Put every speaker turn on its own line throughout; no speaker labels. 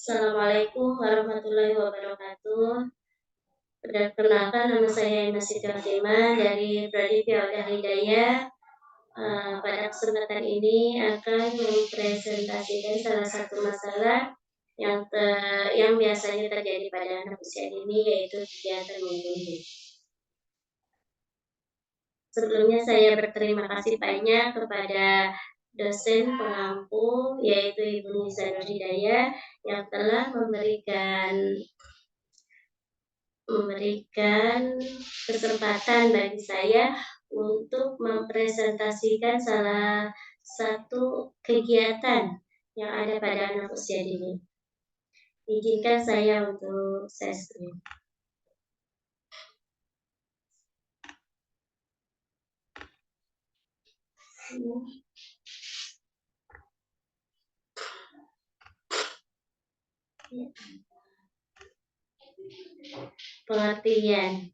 Assalamualaikum warahmatullahi wabarakatuh. Perkenalkan nama saya Ima Siti Fatimah dari Prodi Al Hidayah. Pada kesempatan ini akan mempresentasikan salah satu masalah yang biasanya terjadi pada anak usia dini, yaitu kegiatan menggunting. Sebelumnya saya berterima kasih banyak kepada dosen pengampu, yaitu Ibu Nisa Nur Hidayah, yang telah memberikan kesempatan bagi saya untuk mempresentasikan salah satu kegiatan yang ada pada anak usia dini. Izinkan saya untuk share screen. Pengertian.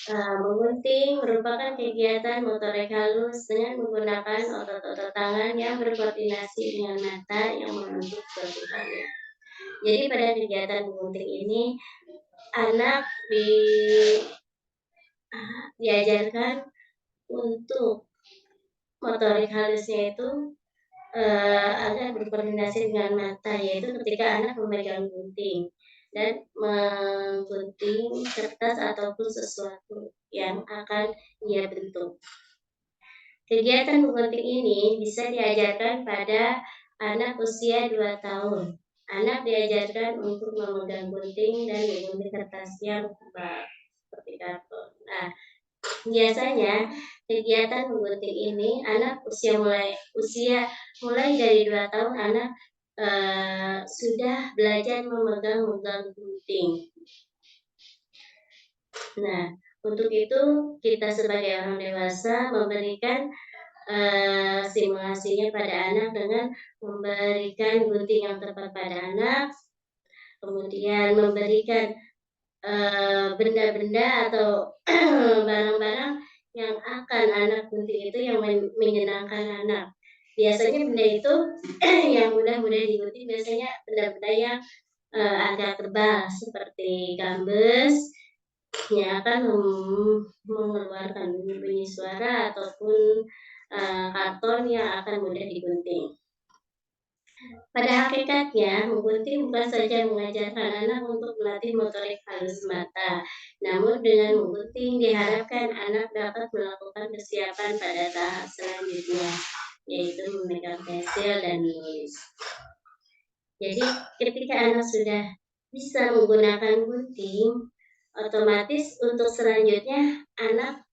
Menggunting merupakan kegiatan motorik halus dengan menggunakan otot-otot tangan yang berkoordinasi dengan mata yang membentuk suatu karya. Jadi pada kegiatan menggunting ini, anak diajarkan untuk motorik halusnya itu agar berkoordinasi dengan mata, yaitu ketika anak memegang gunting dan menggunting kertas ataupun sesuatu yang akan ia bentuk. Kegiatan menggunting ini bisa diajarkan pada anak usia 2 tahun. Anak diajarkan untuk memegang gunting dan menggunting kertas yang tebal seperti karton. Nah, biasanya kegiatan menggunting ini anak mulai dari 2 tahun anak sudah belajar memegang gunting. Nah, untuk itu kita sebagai orang dewasa memberikan simulasinya pada anak dengan memberikan gunting yang tepat pada anak, kemudian memberikan benda-benda atau barang-barang yang akan anak gunting itu yang menyenangkan anak. Biasanya benda itu yang mudah-mudah digunting biasanya benda-benda yang agak tebal seperti gambes yang akan mengeluarkan bunyi suara ataupun karton yang akan mudah digunting. Pada hakikatnya, menggunting bukan saja mengajarkan anak untuk melatih motorik halus mata, namun dengan menggunting diharapkan anak dapat melakukan persiapan pada tahap selanjutnya, yaitu memegang pensil dan menulis. Jadi ketika anak sudah bisa menggunakan gunting, otomatis untuk selanjutnya anak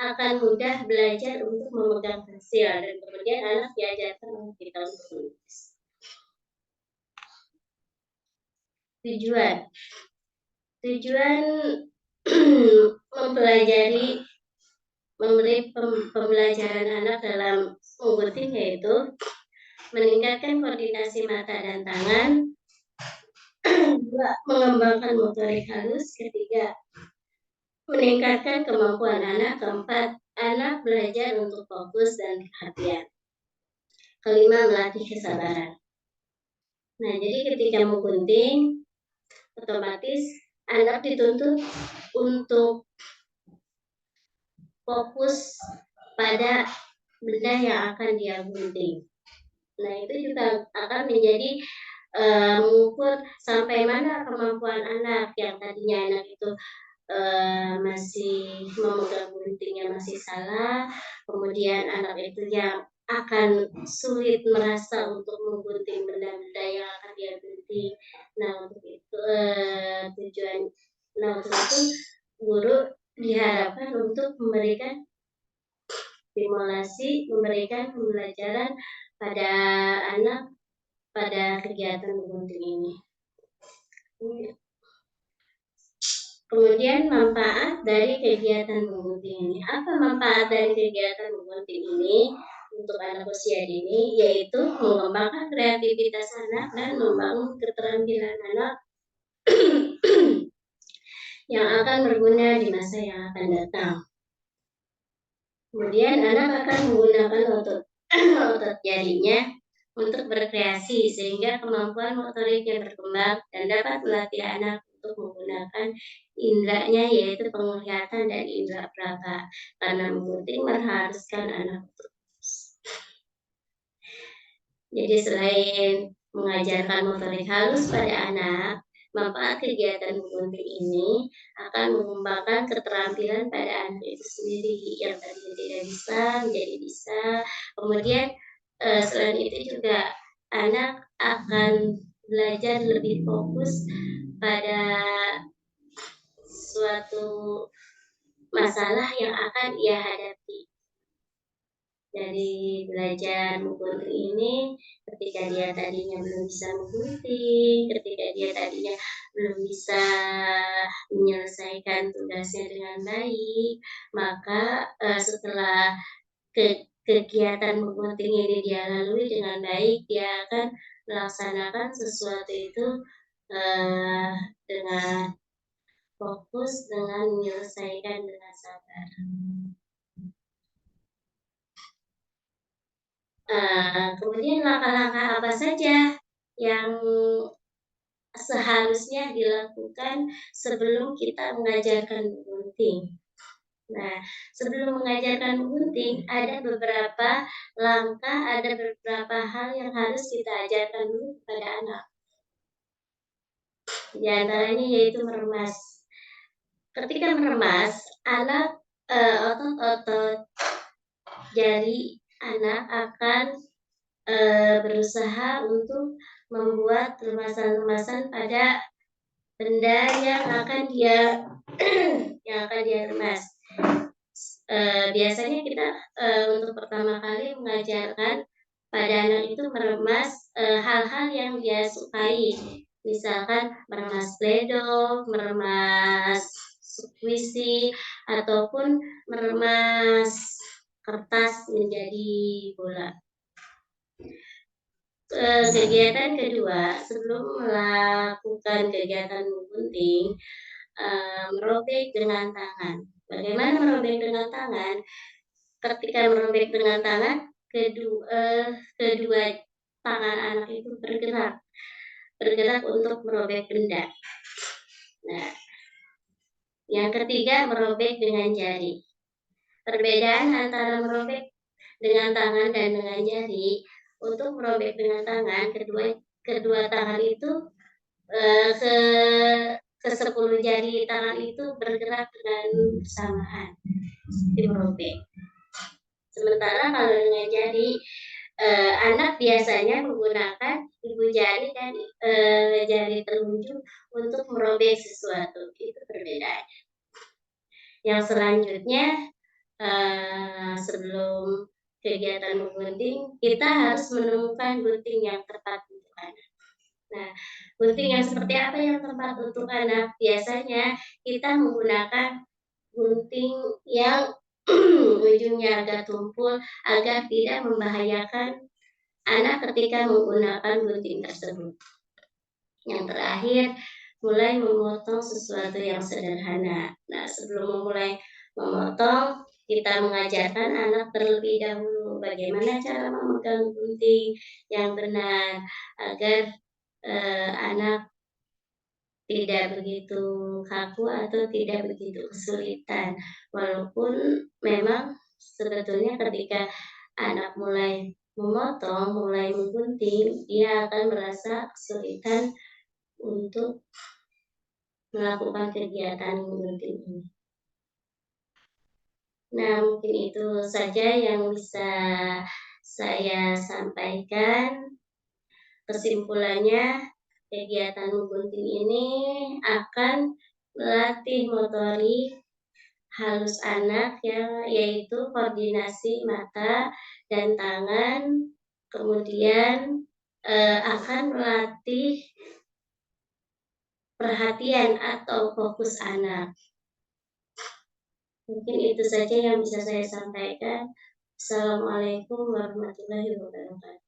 akan mudah belajar untuk memegang pensil dan kemudian anak diajarkan oleh kita untuk menulis. Tujuan memberi pembelajaran anak dalam menggunting yaitu meningkatkan koordinasi mata dan tangan, 2. Mengembangkan motorik halus, ketiga meningkatkan kemampuan anak, keempat anak belajar untuk fokus dan perhatian, kelima melatih kesabaran. Nah, jadi ketika menggunting otomatis anak dituntut untuk fokus pada benda yang akan dia gunting. Nah, itu juga akan menjadi mengukur sampai mana kemampuan anak yang tadinya anak itu masih memegang guntingnya masih salah, kemudian anak itu yang akan sulit merasa untuk menggunting benda-benda yang akan dia gunting. Nah, untuk itu guru diharapkan untuk memberikan stimulasi, memberikan pembelajaran pada anak pada kegiatan menggunting ini. Kemudian manfaat dari kegiatan menggunting ini. Apa manfaat dari kegiatan menggunting ini untuk anak usia dini? Yaitu mengembangkan kreativitas anak dan membangun keterampilan anak yang akan berguna di masa yang akan datang. Kemudian anak akan menggunakan otot jarinya untuk berkreasi sehingga kemampuan motoriknya berkembang dan dapat melatih anak untuk menggunakan inderanya yaitu penglihatan dan indera peraba. Karena menggunting mengharuskan anak untuk jadi selain mengajarkan motorik halus pada anak, manfaat kegiatan menggunting ini akan mengembangkan keterampilan pada anak itu sendiri yang tadinya tidak bisa menjadi bisa. Kemudian, selain itu juga anak akan belajar lebih fokus pada suatu masalah yang akan ia hadapi. Dari belajar menggunting ini, ketika dia tadinya belum bisa menggunting, ketika dia tadinya belum bisa menyelesaikan tugasnya dengan baik, maka, setelah kegiatan menggunting ini dia lalui dengan baik, dia akan melaksanakan sesuatu itu, dengan fokus, dengan menyelesaikan dengan sabar. Kemudian langkah-langkah apa saja yang seharusnya dilakukan sebelum kita mengajarkan menggunting? Nah, sebelum mengajarkan menggunting, ada beberapa langkah, ada beberapa hal yang harus kita ajarkan dulu kepada anak. Di antaranya yaitu meremas. Ketika meremas, anak, otot-otot jari anak akan berusaha untuk membuat remasan-remasan pada benda yang akan dia yang akan dia remas. Biasanya kita, untuk pertama kali mengajarkan pada anak itu meremas, hal-hal yang dia sukai. Misalkan meremas pledol, meremas puisi, ataupun meremas kertas menjadi bola. Kegiatan kedua, sebelum melakukan kegiatan menggunting, merobek dengan tangan. Bagaimana merobek dengan tangan? Ketika merobek dengan tangan, kedua tangan anak itu bergerak untuk merobek benda. Nah, yang ketiga merobek dengan jari. Perbedaan antara merobek dengan tangan dan dengan jari, untuk merobek dengan tangan, kedua kedua tangan itu, ke ke-10 jari tangan itu bergerak dengan bersamaan, dirobek. Sementara kalau dengan jari, anak biasanya menggunakan ibu jari dan, jari telunjuk untuk merobek sesuatu, itu perbedaannya. Yang selanjutnya, sebelum kegiatan menggunting, kita harus menemukan gunting yang tepat untuk anak. Nah, gunting yang seperti apa yang tepat untuk anak? Biasanya kita menggunakan gunting yang ujungnya agak tumpul agar tidak membahayakan anak ketika menggunakan gunting tersebut. Yang terakhir, mulai memotong sesuatu yang sederhana. Nah, sebelum memulai memotong, kita mengajarkan anak terlebih dahulu bagaimana cara memegang gunting yang benar agar anak tidak begitu kaku atau tidak begitu kesulitan. Walaupun memang sebetulnya ketika anak mulai memotong, mulai menggunting, dia akan merasa kesulitan untuk melakukan kegiatan menggunting ini. Nah, mungkin itu saja yang bisa saya sampaikan. Kesimpulannya, kegiatan menggunting ini akan melatih motorik halus anak yaitu koordinasi mata dan tangan, kemudian, akan melatih perhatian atau fokus anak. Mungkin itu saja yang bisa saya sampaikan. Assalamualaikum warahmatullahi wabarakatuh.